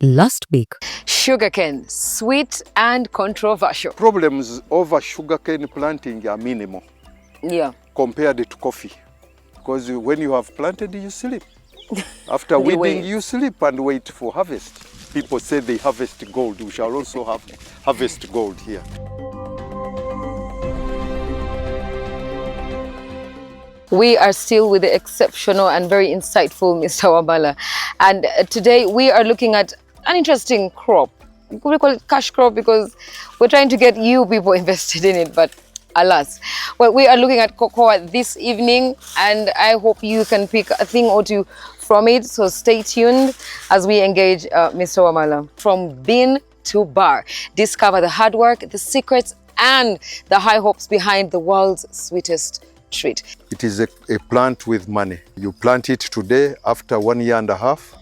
last week. Sugarcane, sweet and controversial. Problems over sugarcane planting are minimal compared to coffee. Because when you have planted, you sleep. After weeding, you sleep and wait for harvest. People say they harvest gold. We shall also harvest gold here. We are still with the exceptional and very insightful Mr. Wamala. And today we are looking at an interesting crop. We call it cash crop because we're trying to get you people invested in it, but alas. Well, we are looking at cocoa this evening, and I hope you can pick a thing or two from it. So stay tuned as we engage Mr. Wamala. From bean to bar, discover the hard work, the secrets, and the high hopes behind the world's sweetest treat. It is a plant with money. You plant it today, after 1.5 years,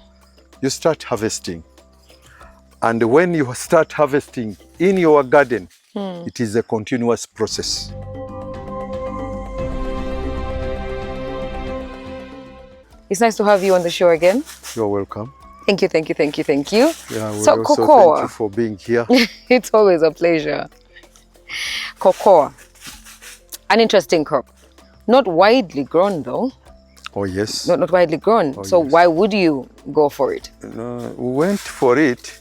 you start harvesting. And when you start harvesting in your garden, it is a continuous process. It's nice to have you on the show again. You're welcome. Thank you, thank you, thank you, thank you. Yeah, well, so also cocoa. Thank you for being here. It's always a pleasure. Cocoa, an interesting crop. Not widely grown though. Oh yes. Not widely grown. Oh, so yes. Why would you go for it? We went for it,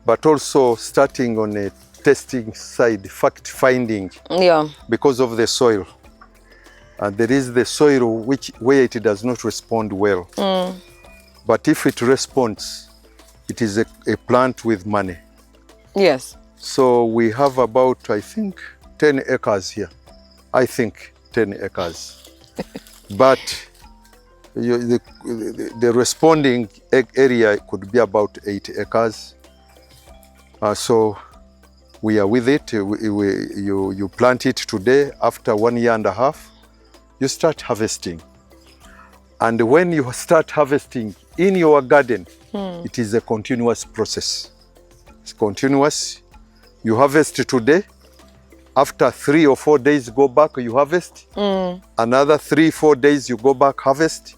but also starting on a testing side, fact finding. Yeah. Because of the soil. There is the soil where it does not respond well. But if it responds, it is a plant with money. Yes. So we have about, I think, 10 acres here. I think 10 acres. But the responding area could be about 8 acres. So we are with it. You plant it today. After 1.5 years, you start harvesting. And when you start harvesting in your garden, it is a continuous process. It's continuous. You harvest today. After 3 or 4 days, go back, you harvest. Another 3-4 days, you go back, harvest.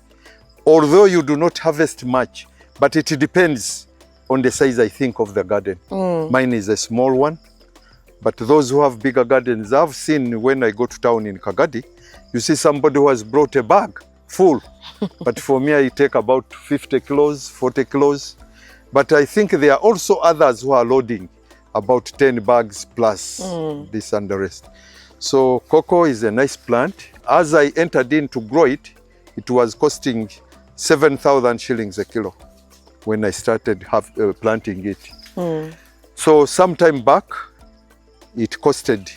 Although you do not harvest much, but it depends on the size, I think, of the garden. Mine is a small one. But those who have bigger gardens, I've seen when I go to town in Kagadi, you see somebody who has brought a bag full. But for me, I take about 50 kilos, 40 kilos. But I think there are also others who are loading about 10 bags plus this and the rest. So cocoa is a nice plant. As I entered in to grow it, it was costing 7,000 shillings a kilo when I started planting it. So some time back, it costed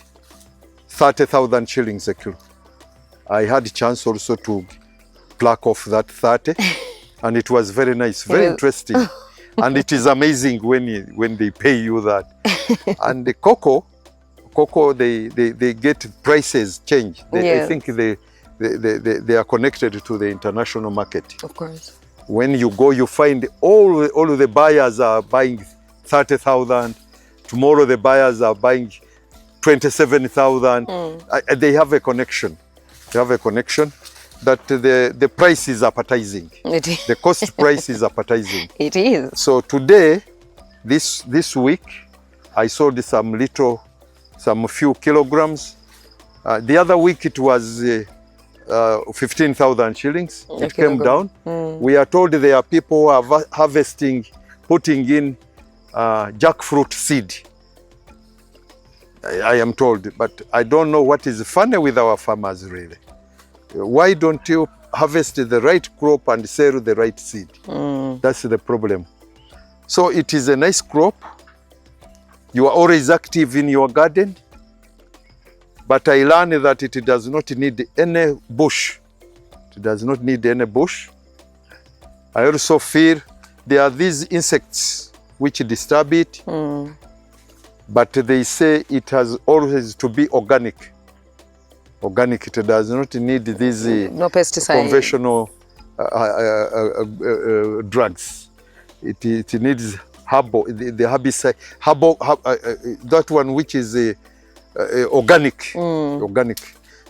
30,000 shillings a kilo. I had a chance also to pluck off that 30, and it was very nice, very interesting. And it is amazing when they pay you that. And the cocoa, they get prices change. I think they are connected to the international market. Of course. When you go, you find all the buyers are buying 30,000. Tomorrow the buyers are buying 27,000. They have a connection. They have a connection that the price is appetizing. It is. The cost price is appetizing. It is. So today, this week, I sold some few kilograms. The other week it was 15,000 shillings. It came down. We are told there are people who are harvesting, putting in jackfruit seed. I am told, but I don't know what is funny with our farmers really. Why don't you harvest the right crop and sell the right seed? That's the problem. So it is a nice crop. You are always active in your garden. But I learned that it does not need any bush. It does not need any bush. I also feel there are these insects which disturb it. But they say it has always to be organic. Organic, it does not need these no pesticide. Conventional drugs. It needs herbal, the herbicide, that one which is organic. Organic.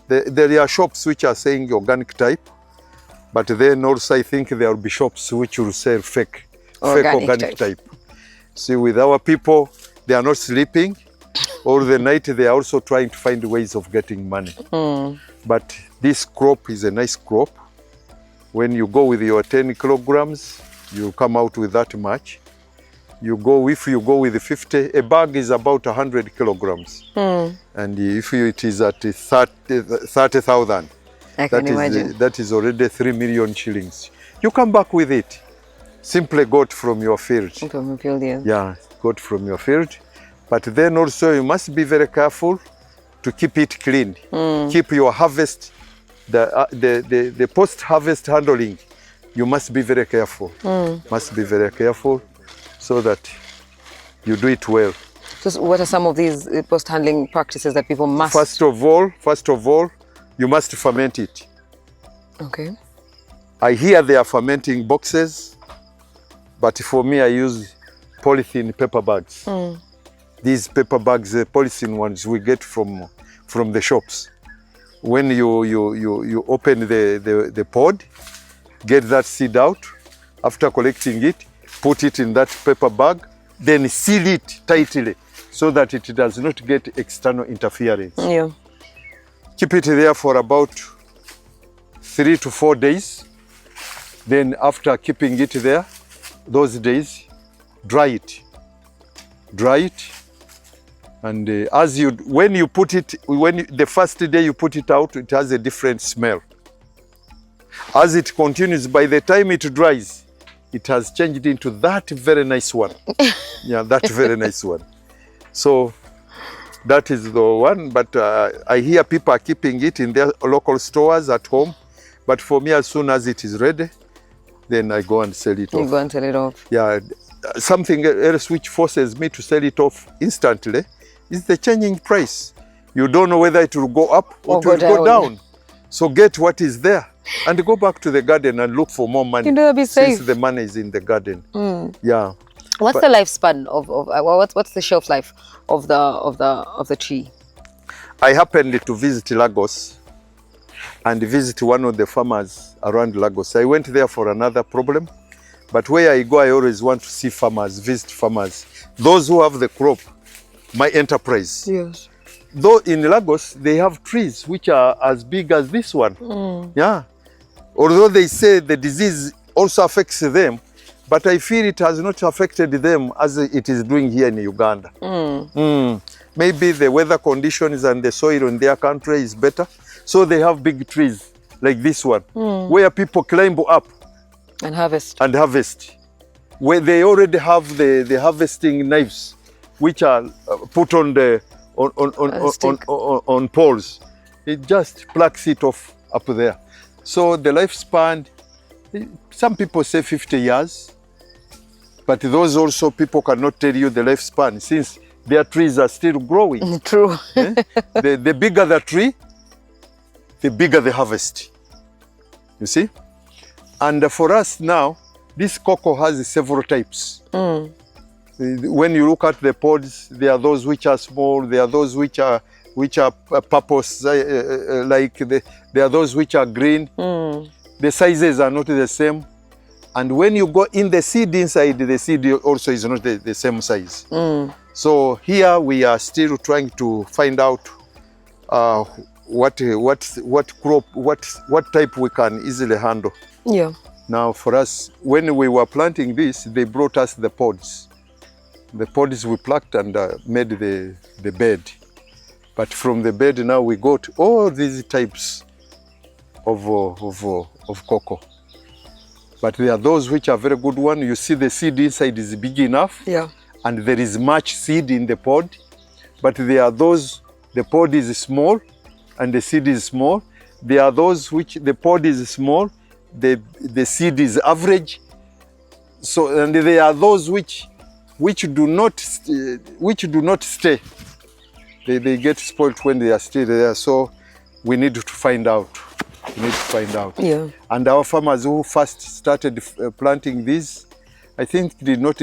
There are shops which are saying organic type, but then also I think there will be shops which will sell fake organic type. See, with our people, they are not sleeping. All the night, they are also trying to find ways of getting money. But this crop is a nice crop. When you go with your 10 kilograms, you come out with that much. If you go with 50, a bag is about 100 kilograms. And if it is at 30,000, I can imagine. that is already 3 million shillings. You come back with it. Simply got from your field. From your field, yeah. Yeah, got from your field. But then also you must be very careful to keep it clean. Keep your harvest, the post-harvest handling, you must be very careful. Must be very careful so that you do it well. So what are some of these post-handling practices that people must? First of all, you must ferment it. Okay. I hear they are fermenting boxes, but for me, I use polythene paper bags. These paper bags, the polythene ones, we get from the shops. When you open the pod, get that seed out. After collecting it, put it in that paper bag, then seal it tightly so that it does not get external interference. Yeah. Keep it there for about 3 to 4 days. Then after keeping it there, those days, dry it. Dry it. And when you put it, the first day you put it out, it has a different smell. As it continues, by the time it dries, it has changed into that very nice one. Yeah, that very nice one. So that is the one, but I hear people are keeping it in their local stores at home. But for me, as soon as it is ready, then I go and sell it off. You go and sell it off. Yeah, something else which forces me to sell it off instantly is the changing price. You don't know whether it will go up or it will go down. So get what is there and go back to the garden and look for more money. You know, be safe. Since the money is in the garden. Yeah. What's the lifespan of what's the shelf life of the tree? I happened to visit Lagos and visit one of the farmers around Lagos. I went there for another problem, but where I go, I always want to see farmers, visit farmers. Those who have the crop, my enterprise. Yes. Though in Lagos, they have trees which are as big as this one. Yeah. Although they say the disease also affects them, but I feel it has not affected them as it is doing here in Uganda. Maybe the weather conditions and the soil in their country is better. So they have big trees like this one, where people climb up and harvest. Where they already have the harvesting knives, which are put on the on poles. It just plucks it off up there. So the lifespan, some people say 50 years, but those also people cannot tell you the lifespan since their trees are still growing. True. The bigger the tree, the bigger the harvest. You see? And for us now, this cocoa has several types. When you look at the pods, there are those which are small, there are those which are purpose, there are those which are green. The sizes are not the same. And when you go in the seed inside, the seed also is not the same size. So here we are still trying to find out what crop, what type we can easily handle. Yeah. Now for us, when we were planting this, they brought us the pods. The pods we plucked and made the bed. But from the bed now we got all these types of cocoa. But there are those which are very good ones. You see the seed inside is big enough. Yeah. And there is much seed in the pod. But there are those, the pod is small and the seed is small. There are those which the pod is small, the seed is average. So, and there are those which do not stay. They get spoiled when they are still there. So we need to find out. Yeah. And our farmers who first started planting these, I think did not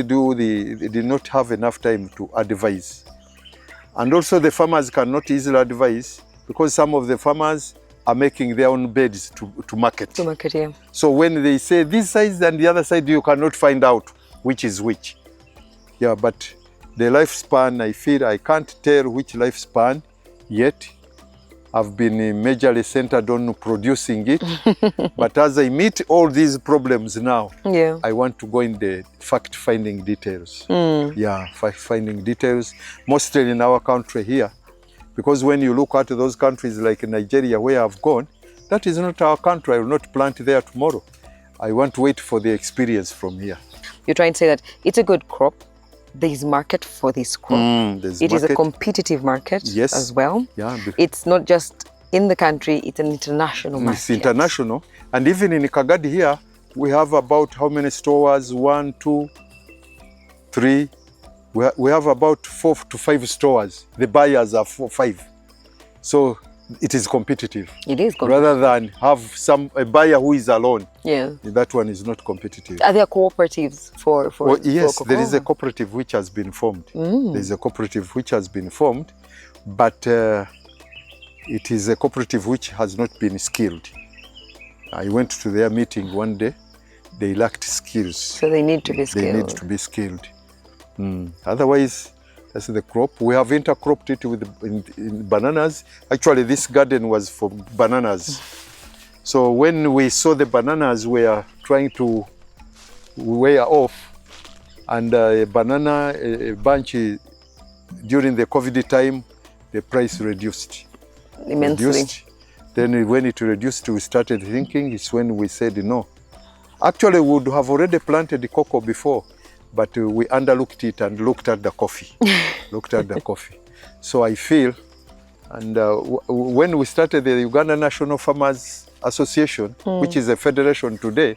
have enough time to advise. And also the farmers cannot easily advise because some of the farmers are making their own beds to market. To market, yeah. So when they say this side and the other side, you cannot find out which is which. Yeah, but the lifespan, I feel I can't tell which lifespan yet. I've been majorly centered on producing it. But as I meet all these problems now, Yeah. I want to go in the fact-finding details. Yeah, fact-finding details, mostly in our country here. Because when you look at those countries like Nigeria, where I've gone, that is not our country. I will not plant there tomorrow. I want to wait for the experience from here. You're trying to say that it's a good crop. There's market for this crop. It is a competitive market as well. Yeah, it's not just in the country, it's an international market. It's international. And even in Kagadi here, we have about how many stores? 1, 2, 3. We have about 4 to 5 stores. The buyers are 4, 5. So it is competitive. It is competitive. Rather than have a buyer who is alone. Yeah. That one is not competitive. Are there cooperatives for yes, for there is a cooperative which has been formed. There is a cooperative which has been formed, but it is a cooperative which has not been skilled. I went to their meeting one day. They lacked skills. So they need to be skilled. They need to be skilled. Otherwise, that's the crop. We have intercropped it with in bananas. Actually, this garden was for bananas. So when we saw the bananas were trying to wear off, and a banana bunch during the COVID time, the price reduced. Immensely. Then when it reduced, we started thinking. It's when we said no. Actually, we would have already planted the cocoa before, but we underlooked it and looked at the coffee. So I feel, and when we started the Uganda National Farmers Association, which is a federation today,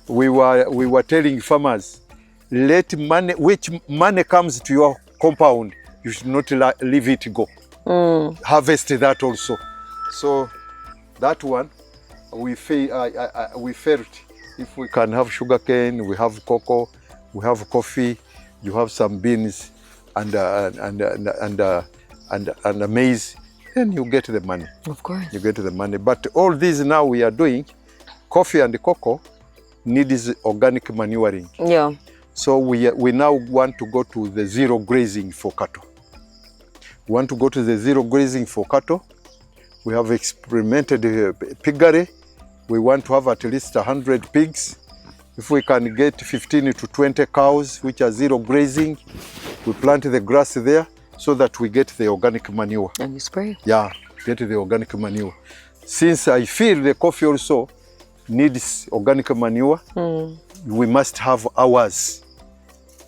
we were telling farmers, let money, which money comes to your compound, you should not leave it go. Harvest that also. So that one, we felt if we can have sugarcane, we have cocoa, we have coffee, you have some beans and maize, then you get the money. Of course. You get the money. But all these now we are doing, coffee and cocoa needs organic manuring. Yeah. So we now want to go to the zero grazing for cattle. We want to go to the zero grazing for cattle. We have experimented piggery. We want to have at least 100 pigs. If we can get 15 to 20 cows, which are zero grazing, we plant the grass there so that we get the organic manure. And you spray? Yeah, get the organic manure. Since I feel the coffee also needs organic manure, we must have ours.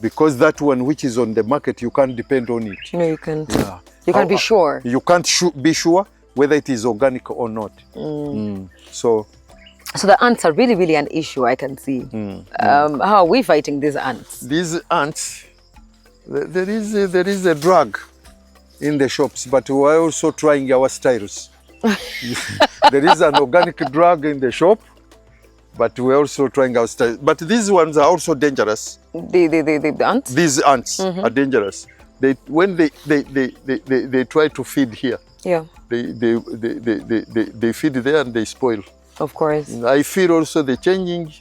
Because that one which is on the market, you can't depend on it. No, you can't. Yeah. You can't be sure. You can't be sure whether it is organic or not. So the ants are really, really an issue, I can see. How are we fighting these ants? These ants, there is a drug in the shops, but we are also trying our styles. There is an organic drug in the shop, but we're also trying our styles. But these ones are also dangerous. The ants? These ants are dangerous. When they try to feed here, yeah, they feed there and they spoil. Of course. I feel also the changing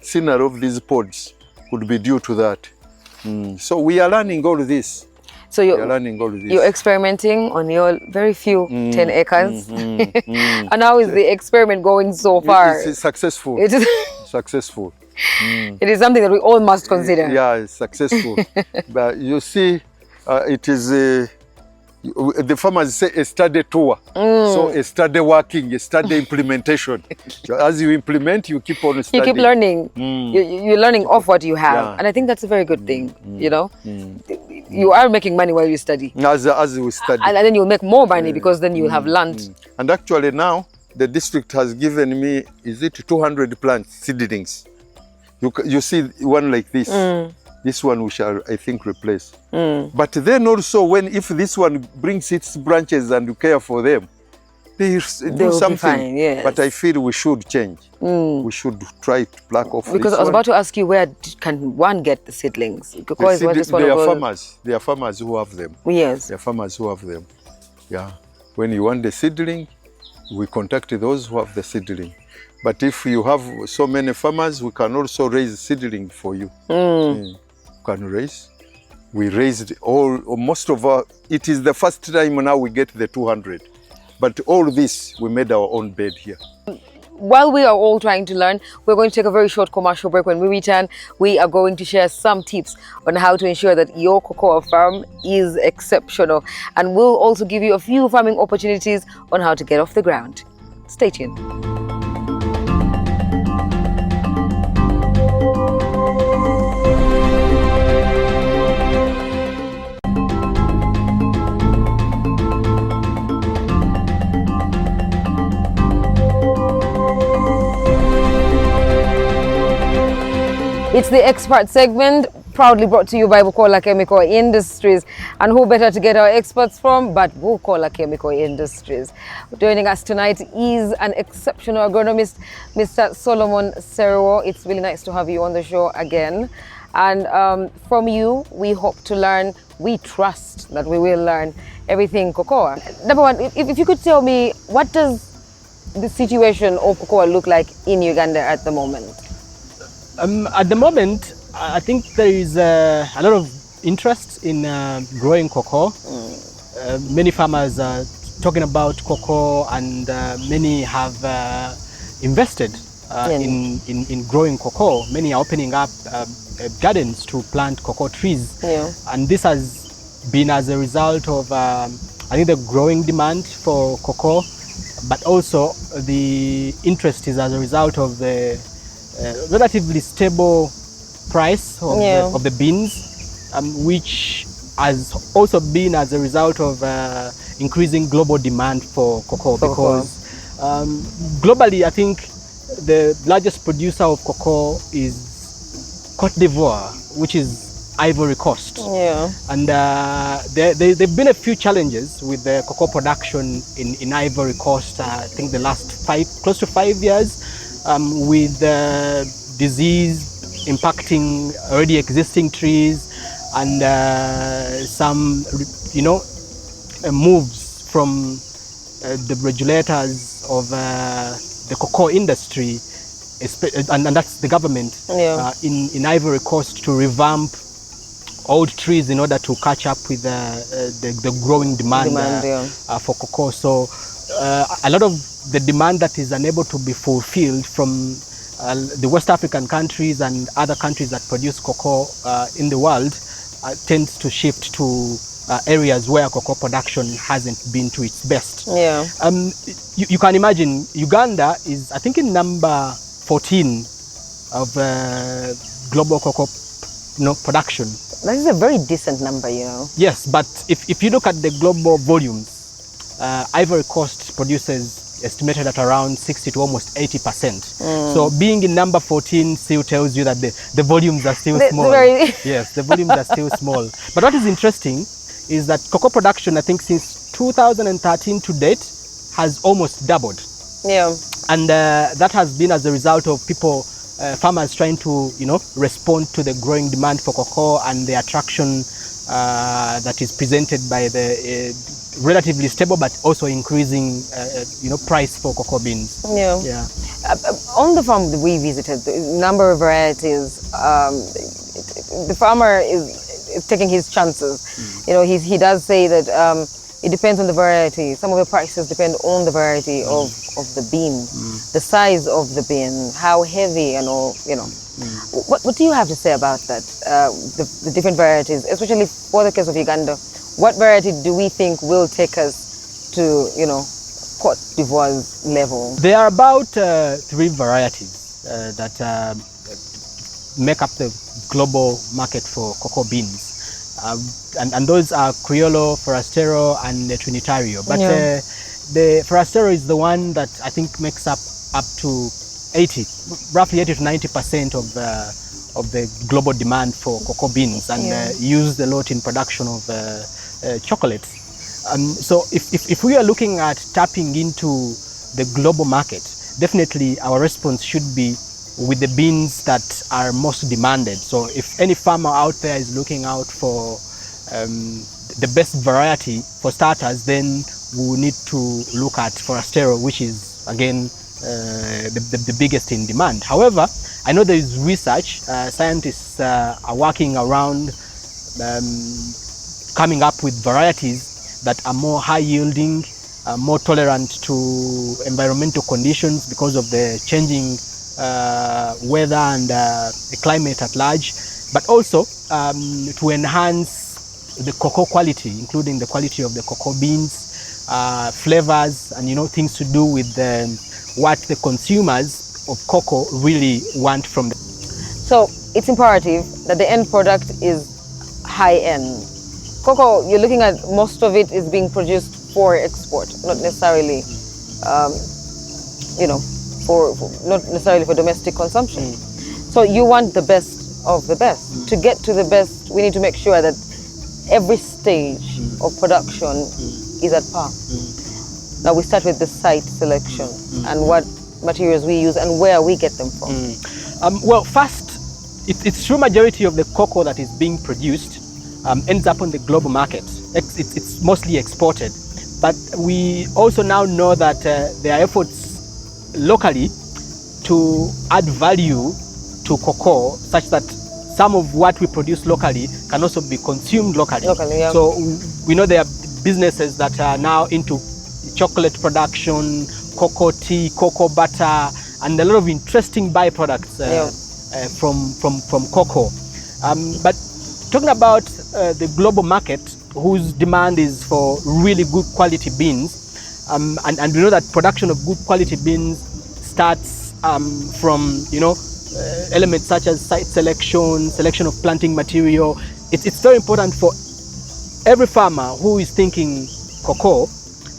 scenery of these pods could be due to that. So we are learning all this. So you're experimenting on your very few 10 acres. And how is the experiment going so far? It's successful. It is successful. It is something that we all must consider. Yeah, it's successful. But you see, it is the farmers say a study tour. So a study working, a study implementation. So as you implement, you keep on studying. You keep learning. You're learning off what you have. Yeah. And I think that's a very good thing, you know. You are making money while you study. As we study. And then you'll make more money because then you'll have learned. And actually now, the district has given me, is it 200 plant seedlings? You see one like this. This one we shall, I think, replace. But then also, if this one brings its branches and you care for them, they do something. Fine, yes. But I feel we should change. We should try to pluck off. Because I was about to ask you, where can one get the seedlings? Because they are farmers. They are farmers who have them. Yes. They are farmers who have them. Yeah. When you want the seedling, we contact those who have the seedling. But if you have so many farmers, we can also raise seedling for you. Can raise. We raised most of our, it is the first time now we get the 200. But all this, we made our own bed here. While we are all trying to learn, we're going to take a very short commercial break. When we return, we are going to share some tips on how to ensure that your cocoa farm is exceptional. And we'll also give you a few farming opportunities on how to get off the ground. Stay tuned. It's the expert segment, proudly brought to you by Bukola Chemical Industries. And who better to get our experts from but Bukola Chemical Industries. Joining us tonight is an exceptional agronomist, Mr. Solomon Seruo. It's really nice to have you on the show again. And from you, we hope to learn, we trust that we will learn everything cocoa. Number one, if you could tell me, what does the situation of cocoa look like in Uganda at the moment? At the moment, I think there is a lot of interest in growing cocoa. Many farmers are talking about cocoa, and many have invested in growing cocoa. Many are opening up gardens to plant cocoa trees. And this has been as a result of, I think, the growing demand for cocoa, but also the interest is as a result of the relatively stable price of the beans, which has also been as a result of increasing global demand for cocoa. Because globally, I think the largest producer of cocoa is Cote d'Ivoire, which is Ivory Coast. And there've been a few challenges with the cocoa production in Ivory Coast. I think the last close to 5 years, with disease impacting already existing trees, and some, moves from the regulators of the cocoa industry, and that's the government in Ivory Coast, to revamp old trees in order to catch up with the growing demand for cocoa. So a lot of the demand that is unable to be fulfilled from the West African countries and other countries that produce cocoa in the world tends to shift to areas where cocoa production hasn't been to its best. You can imagine Uganda is, I think, in number 14 of global cocoa production. That is a very decent number, Yes, but if you look at the global volumes, Ivory Coast produces estimated at around 60 to almost 80%. So being in number 14 still tells you that the volumes are still small. Yes, the volumes are still small. But what is interesting is that cocoa production, I think, since 2013 to date, has almost doubled. And that has been as a result of farmers trying to, respond to the growing demand for cocoa and the attraction that is presented by the relatively stable but also increasing, price for cocoa beans. On the farm that we visited, the number of varieties, the farmer is taking his chances. He does say that it depends on the variety. Some of the prices depend on the variety of the bean, the size of the bean, how heavy, and all. What do you have to say about that? The different varieties, especially for the case of Uganda. What variety do we think will take us to, Cote d'Ivoire's level? There are about 3 varieties that make up the global market for cocoa beans. And those are Criollo, Forastero, and Trinitario. But the Forastero is the one that I think makes up to roughly 80 to 90% of the global demand for cocoa beans, and used a lot in production of chocolates. So if we are looking at tapping into the global market, definitely our response should be with the beans that are most demanded. So if any farmer out there is looking out for the best variety for starters, then we will need to look at Forastero, which is again the biggest in demand. However, I know there is research, scientists are working around coming up with varieties that are more high yielding, more tolerant to environmental conditions because of the changing weather and the climate at large, but also to enhance the cocoa quality, including the quality of the cocoa beans, flavors, and things to do with what the consumers of cocoa really want from them. So it's imperative that the end product is high end. Cocoa, you're looking at most of it is being produced for export, not necessarily, not necessarily for domestic consumption. So you want the best of the best. To get to the best, we need to make sure that every stage of production is at par. Now we start with the site selection and what materials we use and where we get them from. Well, first, it's true majority of the cocoa that is being produced ends up on the global market. It's mostly exported. But we also now know that there are efforts locally to add value to cocoa such that some of what we produce locally can also be consumed locally. Yeah. So we know there are businesses that are now into chocolate production, cocoa tea, cocoa butter, and a lot of interesting byproducts from cocoa. But talking about the global market, whose demand is for really good quality beans, and we know that production of good quality beans starts from elements such as site selection of planting material. It's very important for every farmer who is thinking cocoa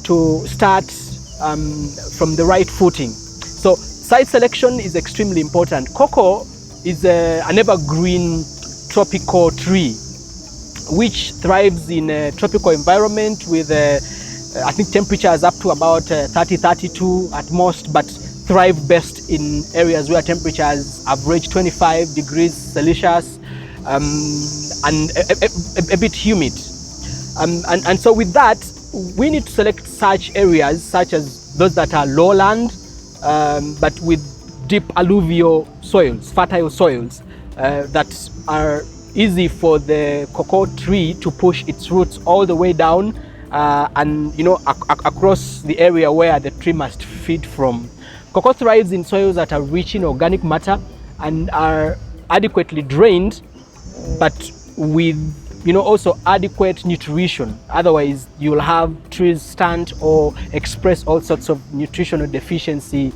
to start from the right footing. So site selection is extremely important. Cocoa is an evergreen tropical tree which thrives in a tropical environment with I think temperatures up to about 30-32 at most, but thrive best in areas where temperatures average 25 degrees Celsius and a bit humid. And so with that, we need to select such areas such as those that are lowland, but with deep alluvial soils, fertile soils that are easy for the cocoa tree to push its roots all the way down and across the area where the tree must feed from. Cocoa thrives in soils that are rich in organic matter and are adequately drained, but with also adequate nutrition. Otherwise, you'll have trees stunt or express all sorts of nutritional deficiency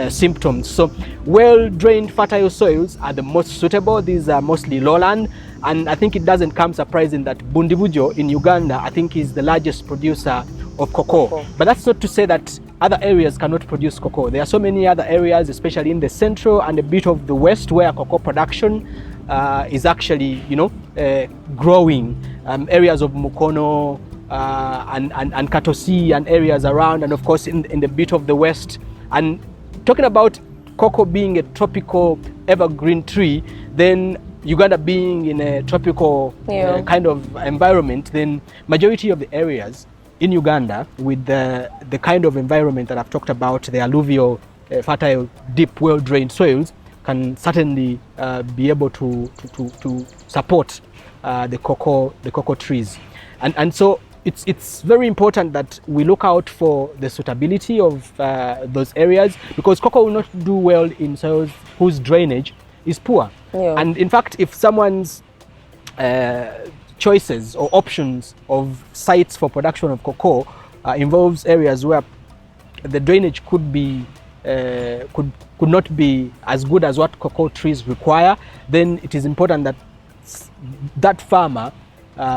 symptoms. So well-drained fertile soils are the most suitable. These are mostly lowland, and I think it doesn't come surprising that Bundibujo in Uganda, I think, is the largest producer of cocoa. But that's not to say that other areas cannot produce cocoa. There are so many other areas, especially in the central and a bit of the west, where cocoa production is actually, growing. Areas of Mukono and Katosi and areas around, and of course in the bit of the west. And talking about cocoa being a tropical evergreen tree, then Uganda being in a tropical kind of environment, then majority of the areas in Uganda with the kind of environment that I've talked about, the alluvial, fertile, deep, well-drained soils, can certainly be able to support the cocoa trees. And so it's very important that we look out for the suitability of those areas, because cocoa will not do well in soils whose drainage is poor. And in fact, if someone's choices or options of sites for production of cocoa involves areas where the drainage could not be as good as what cocoa trees require, then it is important that that farmer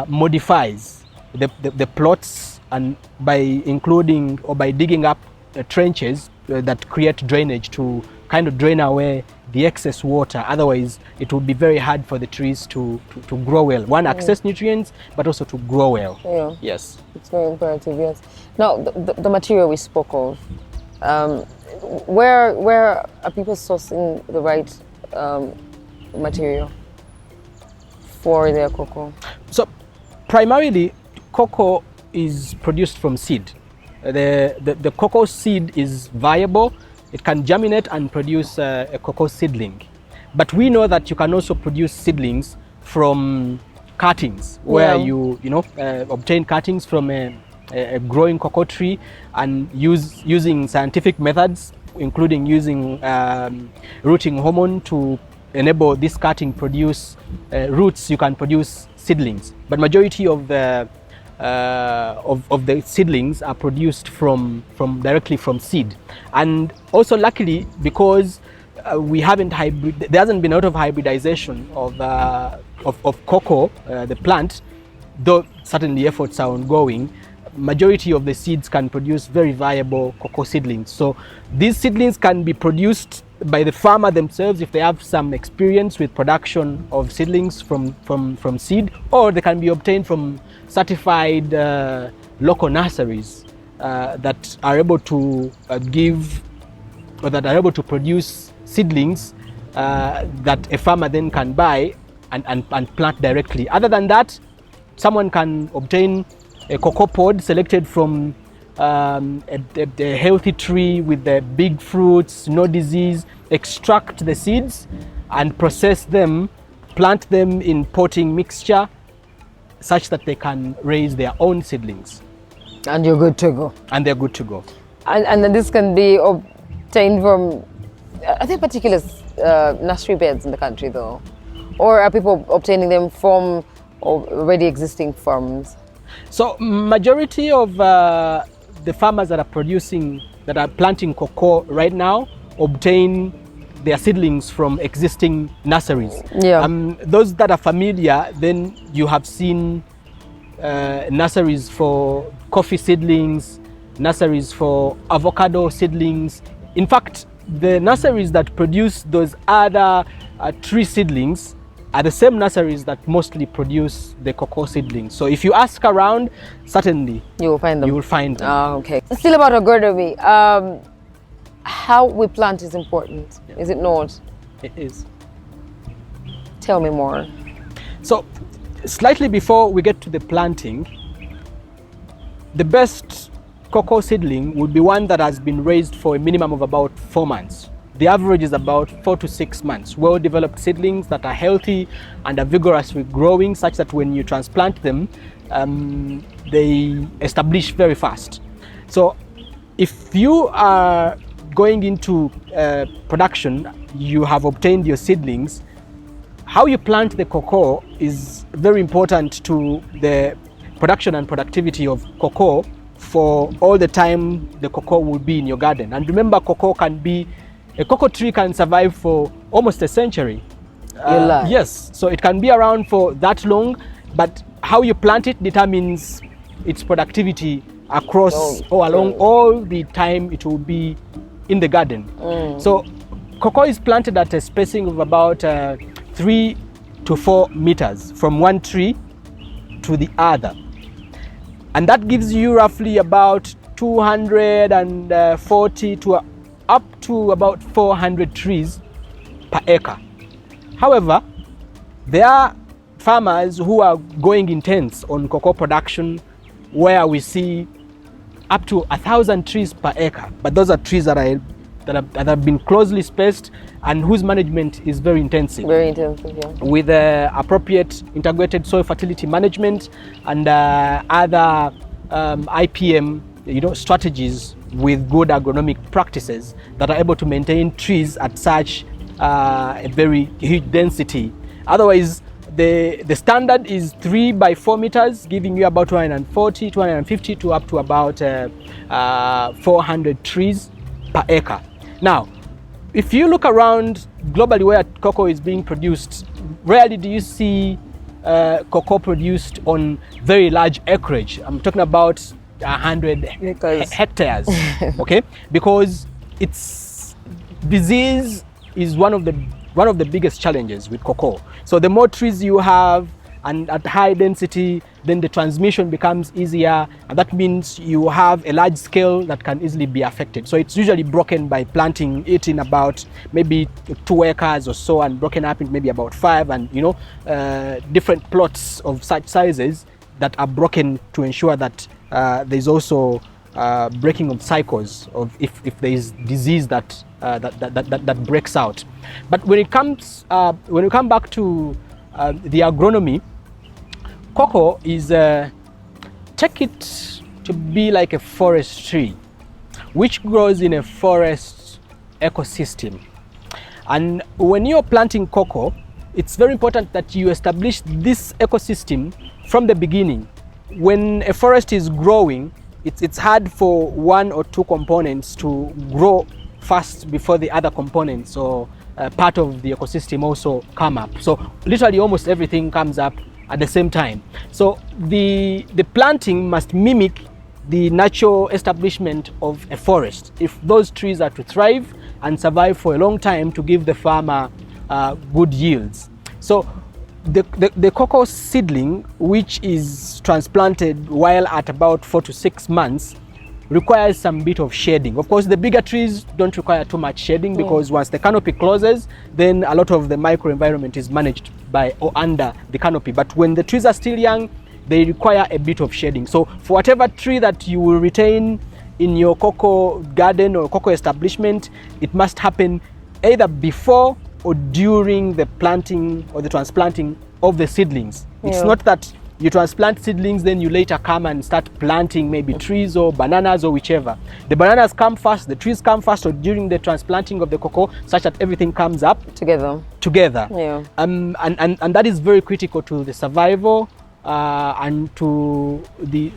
modifies the plots, and by including or by digging up trenches that create drainage to kind of drain away the excess water. Otherwise, it would be very hard for the trees to grow well. One, access nutrients, but also to grow well. Yeah. Yes. It's very imperative, yes. Now, the material we spoke of, where are people sourcing the right material for their cocoa? So, primarily, cocoa is produced from seed. The cocoa seed is viable. It can germinate and produce a cocoa seedling. But we know that you can also produce seedlings from cuttings, where Yeah. you know obtain cuttings from a growing cocoa tree and using scientific methods, including using rooting hormone to enable this cutting produce roots. You can produce seedlings, but majority of the seedlings are produced from directly from seed. And also luckily, because we haven't there hasn't been a lot of hybridization of cocoa, the plant, though certainly efforts are ongoing. Majority of the seeds can produce very viable cocoa seedlings. So these seedlings can be produced by the farmer themselves if they have some experience with production of seedlings from seed, or they can be obtained from certified local nurseries that are able to give, or that are able to produce seedlings that a farmer then can buy and plant directly. Other than that, someone can obtain a cocoa pod selected from a healthy tree with the big fruits, no disease, extract the seeds and process them, plant them in potting mixture such that they can raise their own seedlings. And you're good to go. And they're good to go. And then this can be obtained from, are there particular nursery beds in the country though? Or are people obtaining them from already existing farms? So majority of the farmers that are planting cocoa right now obtain their seedlings from existing nurseries. Yeah. Those that are familiar, then you have seen nurseries for coffee seedlings, nurseries for avocado seedlings. In fact, the nurseries that produce those other tree seedlings are the same nurseries that mostly produce the cocoa seedlings. So if you ask around, certainly you will find them. You will find them. Oh, okay. Still about agronomy. How we plant is important, is it not? It is. Tell me more. So slightly before we get to the planting, the best cocoa seedling would be one that has been raised for a minimum of about 4 months. The average is about 4 to 6 months. Well-developed seedlings that are healthy and are vigorously growing, such that when you transplant them, they establish very fast. So if you are going into production, you have obtained your seedlings, how you plant the cocoa is very important to the production and productivity of cocoa for all the time the cocoa will be in your garden. And remember, a cocoa tree can survive for almost a century. Yes, so it can be around for that long, but how you plant it determines its productivity across or along all the time it will be in the garden. So cocoa is planted at a spacing of about 3 to 4 meters from one tree to the other. And that gives you roughly about 240 to up to about 400 trees per acre. However, there are farmers who are going intense on cocoa production where we see up to 1,000 trees per acre. But those are trees that have been closely spaced and whose management is very intensive. Very intensive, yeah. With appropriate integrated soil fertility management and other IPM strategies with good agronomic practices that are able to maintain trees at such a very huge density. Otherwise, the standard is 3 by 4 meters, giving you about 240, 250 to up to about 400 trees per acre. Now, if you look around globally where cocoa is being produced, rarely do you see cocoa produced on very large acreage. I'm talking about 100 hectares, okay? Because its disease is one of the biggest challenges with cocoa. So the more trees you have and at high density, then the transmission becomes easier, and that means you have a large scale that can easily be affected. So it's usually broken by planting it in about maybe 2 acres or so, and broken up in maybe about 5, and different plots of such sizes that are broken to ensure that there's also breaking of cycles of if there is disease that breaks out. But when we come back to the agronomy, cocoa is, take it to be like a forest tree, which grows in a forest ecosystem. And when you're planting cocoa, it's very important that you establish this ecosystem from the beginning. When a forest is growing, it's hard for one or two components to grow fast before the other components or part of the ecosystem also come up. So literally almost everything comes up at the same time. So the planting must mimic the natural establishment of a forest if those trees are to thrive and survive for a long time to give the farmer good yields. So the cocoa seedling, which is transplanted while at about 4 to 6 months, requires some bit of shading. Of course, the bigger trees don't require too much shading because once the canopy closes, then a lot of the microenvironment is managed by or under the canopy. But when the trees are still young, they require a bit of shading. So for whatever tree that you will retain in your cocoa garden or cocoa establishment, it must happen either before or during the planting or the transplanting of the seedlings. It's not that you transplant seedlings, then you later come and start planting maybe trees or bananas or whichever. The bananas come first, the trees come first, or during the transplanting of the cocoa, such that everything comes up together. Yeah. And that is very critical to the survival and to the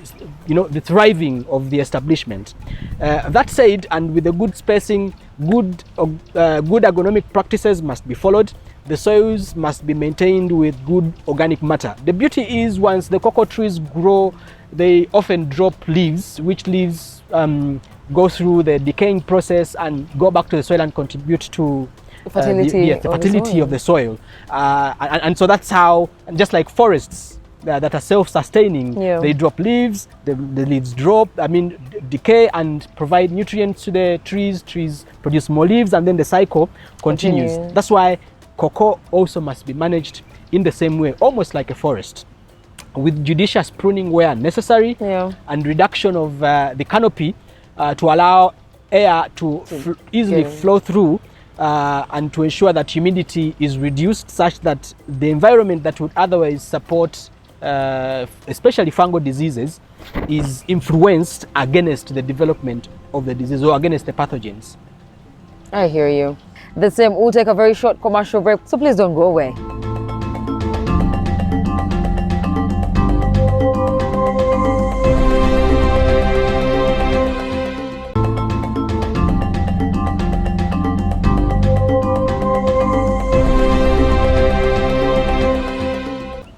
the thriving of the establishment. That said, and with a good spacing, good agronomic practices must be followed. The soils must be maintained with good organic matter. The beauty is once the cocoa trees grow, they often drop leaves, which leaves go through the decaying process and go back to the soil and contribute to the fertility of the soil. And so that's how, just like forests that are self-sustaining, they drop leaves, the leaves drop, decay and provide nutrients to the trees. Trees produce more leaves, and then the cycle continues. That's why cocoa also must be managed in the same way, almost like a forest, with judicious pruning where necessary, and reduction of the canopy to allow air to easily flow through, and to ensure that humidity is reduced such that the environment that would otherwise support especially fungal diseases is influenced against the development of the disease or against the pathogens. I hear you. The same. We'll take a very short commercial break, so please don't go away.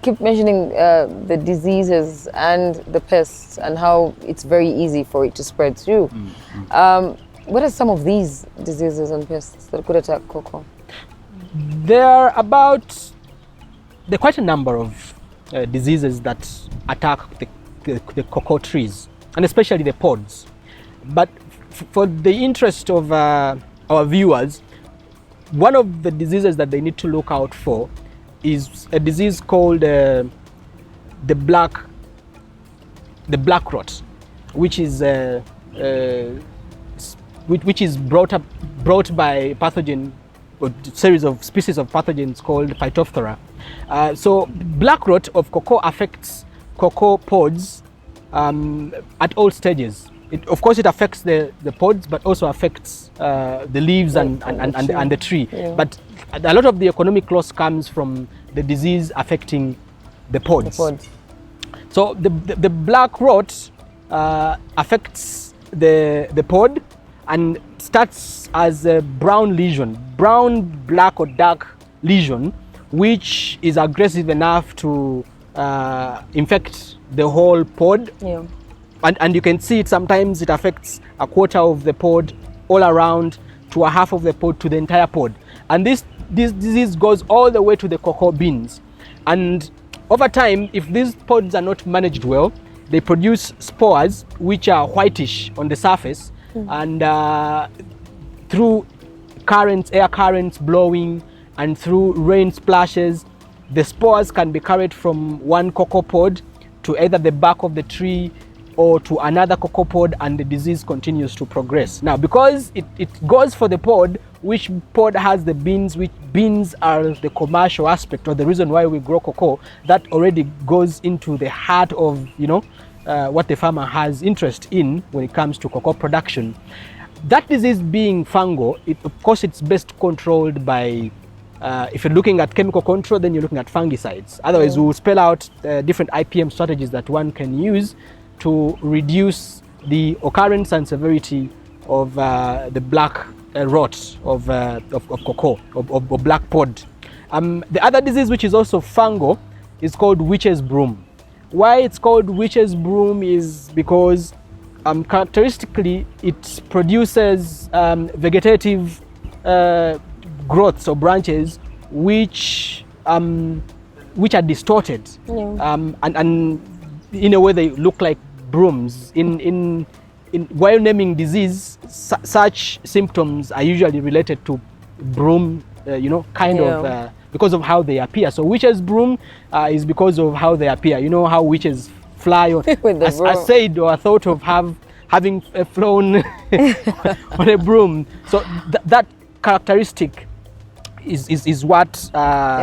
Keep mentioning the diseases and the pests and how it's very easy for it to spread through. What are some of these diseases and pests that could attack cocoa? There are quite a number of diseases that attack the cocoa trees, and especially the pods. But for the interest of our viewers, one of the diseases that they need to look out for is a disease called the black rot, which is brought by pathogen or series of species of pathogens called Phytophthora. So black rot of cocoa affects cocoa pods at all stages. Of course, it affects the pods, but also affects the leaves and the tree. But a lot of the economic loss comes from the disease affecting the pods. So the black rot affects the pod and starts as a brown lesion, brown, black or dark lesion, which is aggressive enough to infect the whole pod. And you can see it sometimes it affects a quarter of the pod all around to a half of the pod to the entire pod. And this disease goes all the way to the cocoa beans. And over time, if these pods are not managed well, they produce spores which are whitish on the surface, and through air currents blowing and through rain splashes, the spores can be carried from one cocoa pod to either the back of the tree or to another cocoa pod, and the disease continues to progress. Now, because it goes for the pod which pod has the beans, which beans are the commercial aspect or the reason why we grow cocoa. That already goes into the heart of, you know, what the farmer has interest in when it comes to cocoa production. That disease being fungal, of course it's best controlled by, if you're looking at chemical control, then you're looking at fungicides. Otherwise, we'll spell out different IPM strategies that one can use to reduce the occurrence and severity of the black rot of cocoa, or black pod. The other disease, which is also fungal, is called witch's broom. Why it's called witch's broom is because characteristically it produces vegetative growths or branches which are distorted, and in a way they look like brooms. In while naming disease, such symptoms are usually related to broom, you know, kind of because of how they appear. So witch's broom is because of how they appear. You know how witches fly, or as said or thought of having flown on a broom. So that characteristic is what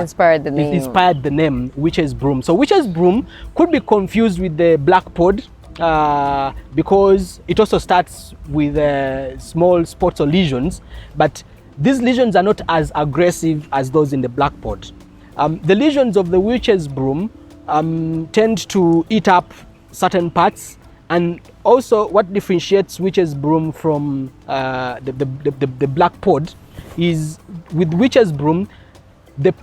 inspired the name witch's broom. So witch's broom could be confused with the black pod because it also starts with small spots or lesions, but these lesions are not as aggressive as those in the black pod. The lesions of the witch's broom tend to eat up certain parts, and also what differentiates witch's broom from the black pod is with witch's broom, the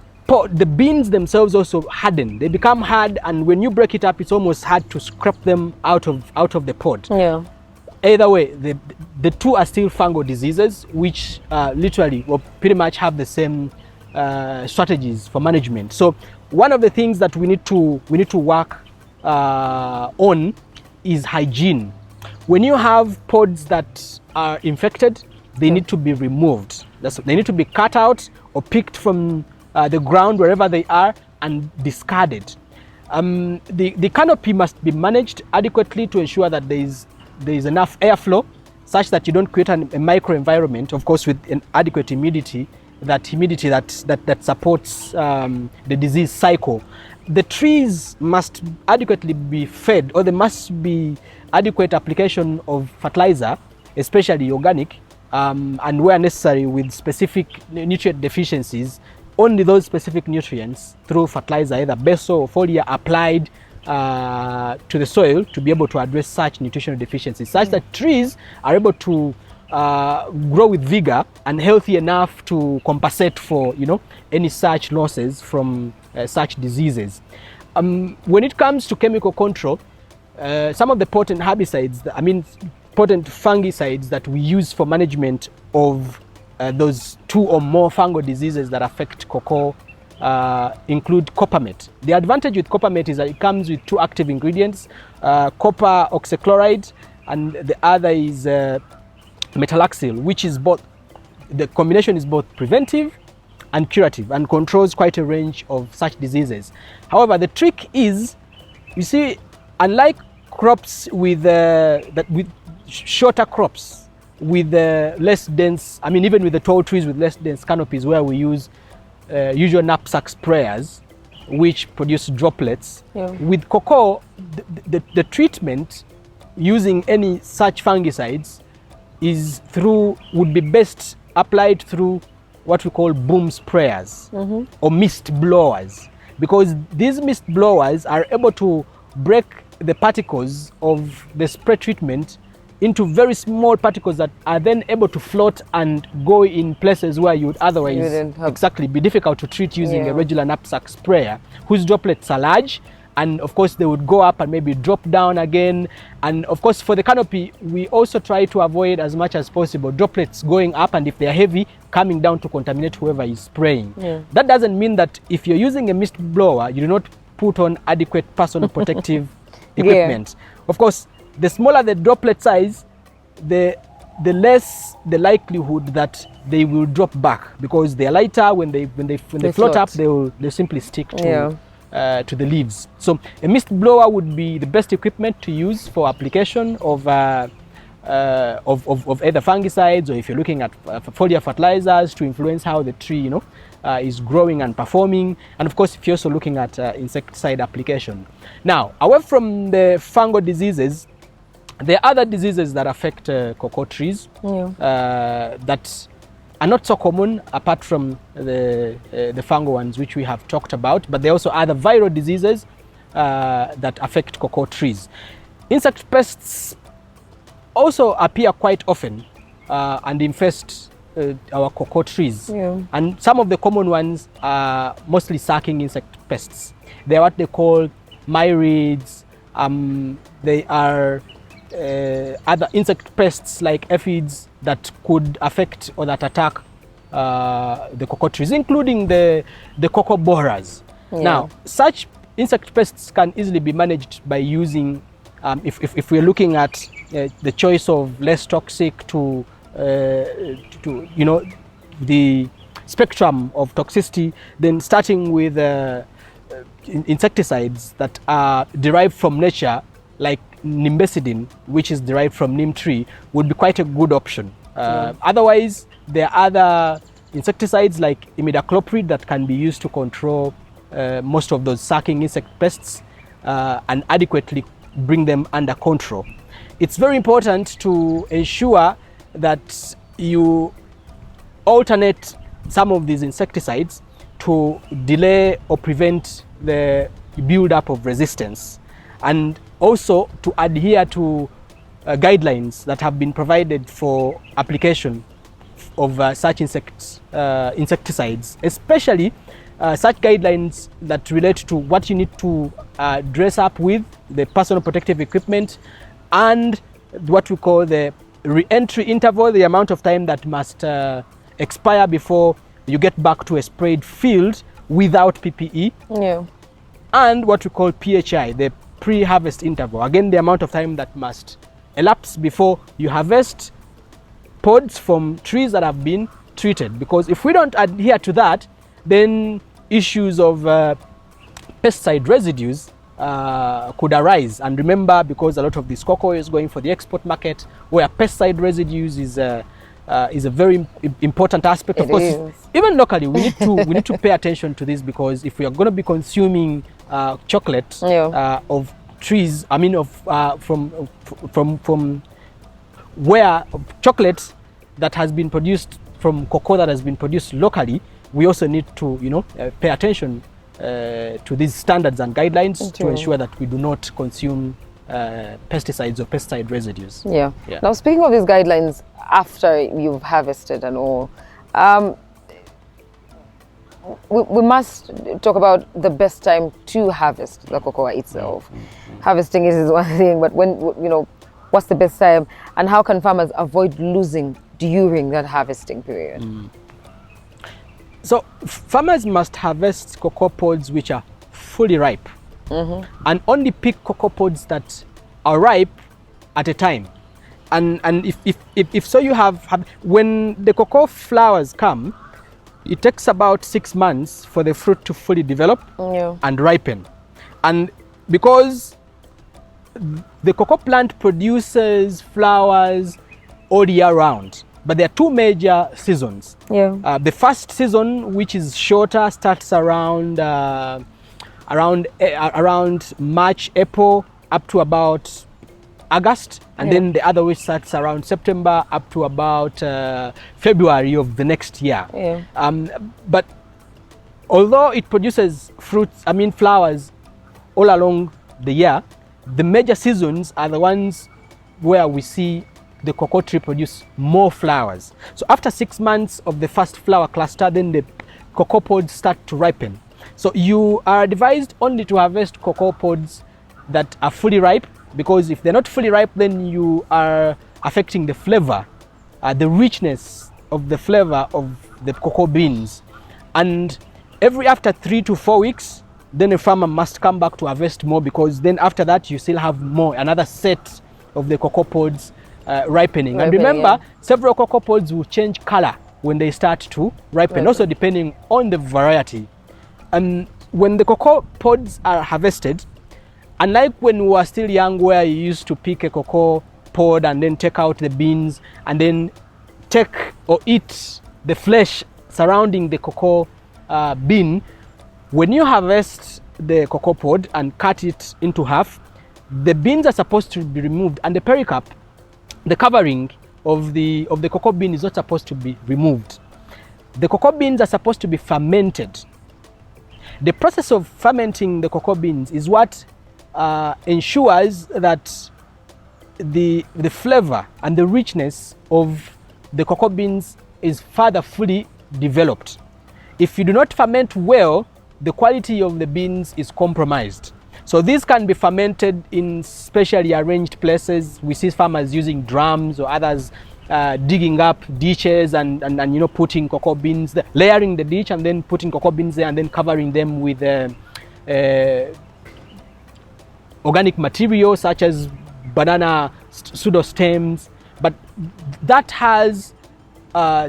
beans themselves also harden. They become hard, and when you break it up, it's almost hard to scrape them out of the pod. Yeah. Either way, the two are still fungal diseases, which literally will pretty much have the same strategies for management. So one of the things that we need to work on is hygiene. When you have pods that are infected, they need to be removed. They need to be cut out or picked from the ground wherever they are and discarded. The canopy must be managed adequately to ensure that there is enough airflow such that you don't create a microenvironment, of course with an adequate humidity that supports the disease cycle. The trees must adequately be fed, or there must be adequate application of fertilizer, especially organic, and where necessary with specific nutrient deficiencies, only those specific nutrients through fertilizer, either basal or foliar, applied to the soil to be able to address such nutritional deficiencies, such that trees are able to grow with vigor and healthy enough to compensate for, you know, any such losses from such diseases. When it comes to chemical control, some of the potent herbicides, potent fungicides that we use for management of those two or more fungal diseases that affect cocoa include coppermate. The advantage with coppermate is that it comes with two active ingredients, copper oxychloride, and the other is metalaxyl, which is both, the combination is both preventive and curative and controls quite a range of such diseases. However, the trick is, you see, unlike crops with shorter crops with less dense, even with the tall trees with less dense canopies where we use usual knapsack sprayers which produce droplets. Yeah. With cocoa, the treatment using any such fungicides would be best applied through what we call boom sprayers or mist blowers, because these mist blowers are able to break the particles of the spray treatment into very small particles that are then able to float and go in places where you would otherwise be difficult to treat using a regular knapsack sprayer, whose droplets are large, and of course they would go up and maybe drop down again. And of course for the canopy, we also try to avoid as much as possible droplets going up, and if they are heavy, coming down to contaminate whoever is spraying. That doesn't mean that if you're using a mist blower, you do not put on adequate personal protective equipment. Of course, the smaller the droplet size, the less the likelihood that they will drop back, because they are lighter. When they float up, they'll simply stick to the leaves. So a mist blower would be the best equipment to use for application of of either fungicides, or if you're looking at foliar fertilizers to influence how the tree is growing and performing, and of course if you're also looking at insecticide application. Now, away from the fungal diseases, there are other diseases that affect cocoa trees that are not so common apart from the fungal ones which we have talked about, but there are also other viral diseases that affect cocoa trees. Insect pests also appear quite often and infest our cocoa trees. And some of the common ones are mostly sucking insect pests. They are what they call myrids. They are other insect pests like aphids that could affect or that attack the cocoa trees, including the cocoa borers. Now, such insect pests can easily be managed by using, if we're looking at the choice of less toxic to the spectrum of toxicity, then starting with insecticides that are derived from nature, like nimbecidine, which is derived from neem tree, would be quite a good option. Otherwise, there are other insecticides like imidacloprid that can be used to control most of those sucking insect pests and adequately bring them under control. It's very important to ensure that you alternate some of these insecticides to delay or prevent the build-up of resistance, and also to adhere to guidelines that have been provided for application of such insecticides, especially such guidelines that relate to what you need to dress up with, the personal protective equipment, and what we call the re-entry interval, the amount of time that must expire before you get back to a sprayed field without PPE, and what we call PHI, the pre-harvest interval, again the amount of time that must elapse before you harvest pods from trees that have been treated. Because if we don't adhere to that, then issues of pesticide residues could arise. And remember, because a lot of this cocoa is going for the export market, where pesticide residues is a very important aspect. Of course, even locally, we need to pay attention to this, because if we are going to be consuming chocolate of trees, I mean from where chocolate that has been produced from cocoa that has been produced locally, we also need to pay attention to these standards and guidelines to ensure that we do not consume pesticides or pesticide residues. Now, speaking of these guidelines, after you've harvested and all, we must talk about the best time to harvest the cocoa itself. Harvesting is one thing, but when what's the best time, and how can farmers avoid losing during that harvesting period? So farmers must harvest cocoa pods which are fully ripe, and only pick cocoa pods that are ripe at a time. And if so, you have when the cocoa flowers come, it takes about 6 months for the fruit to fully develop and ripen. And because the cocoa plant produces flowers all year round, but there are two major seasons. The first season, which is shorter, starts around March, April, up to about August, and then the other which starts around September up to about February of the next year. But although it produces flowers all along the year, the major seasons are the ones where we see the cocoa tree produce more flowers. So after 6 months of the first flower cluster, then the cocoa pods start to ripen. So you are advised only to harvest cocoa pods that are fully ripe, because if they're not fully ripe, then you are affecting the flavor, the richness of the flavor of the cocoa beans. And after 3 to 4 weeks, then a farmer must come back to harvest more, because then after that you still have another set of the cocoa pods ripening. And remember, several cocoa pods will change color when they start to ripen, also depending on the variety. And when the cocoa pods are harvested, unlike when we were still young, where you used to pick a cocoa pod and then take out the beans and then take or eat the flesh surrounding the cocoa bean. When you harvest the cocoa pod and cut it into half, the beans are supposed to be removed, and the pericarp, the covering of the cocoa bean, is not supposed to be removed. The cocoa beans are supposed to be fermented. The process of fermenting the cocoa beans is what ensures that the flavor and the richness of the cocoa beans is further fully developed. If you do not ferment well, the quality of the beans is compromised. So these can be fermented in specially arranged places. We see farmers using drums, or others digging up ditches and putting cocoa beans there, layering the ditch and then putting cocoa beans there and then covering them with organic material such as banana pseudo stems. But that has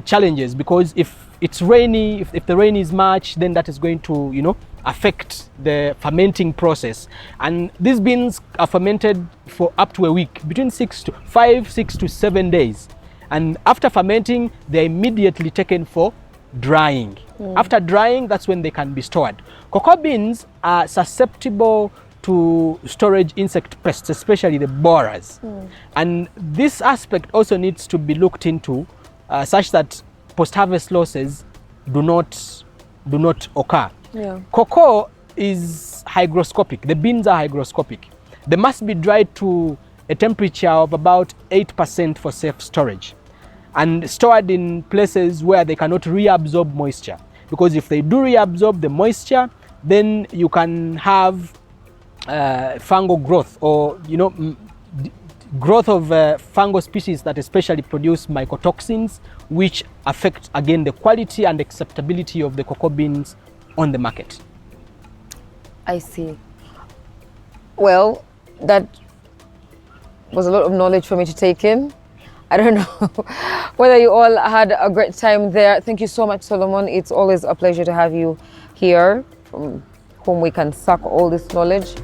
challenges, because if it's rainy, if the rain is much, then that is going to affect the fermenting process. And these beans are fermented for up to a week, between 6 to 7 days. And after fermenting, they're immediately taken for drying. After drying, that's when they can be stored. Cocoa beans are susceptible to storage insect pests, especially the borers. And this aspect also needs to be looked into, such that post-harvest losses do not occur. Cocoa is hygroscopic. The beans are hygroscopic. They must be dried to a temperature of about 8% for safe storage, and stored in places where they cannot reabsorb moisture. Because if they do reabsorb the moisture, then you can have fungal growth, or growth of fungal species that especially produce mycotoxins, which affect again the quality and acceptability of the cocoa beans on the market. I see. Well, that was a lot of knowledge for me to take in. I don't know whether you all had a great time there. Thank you so much, Solomon. It's always a pleasure to have you here, from whom we can suck all this knowledge.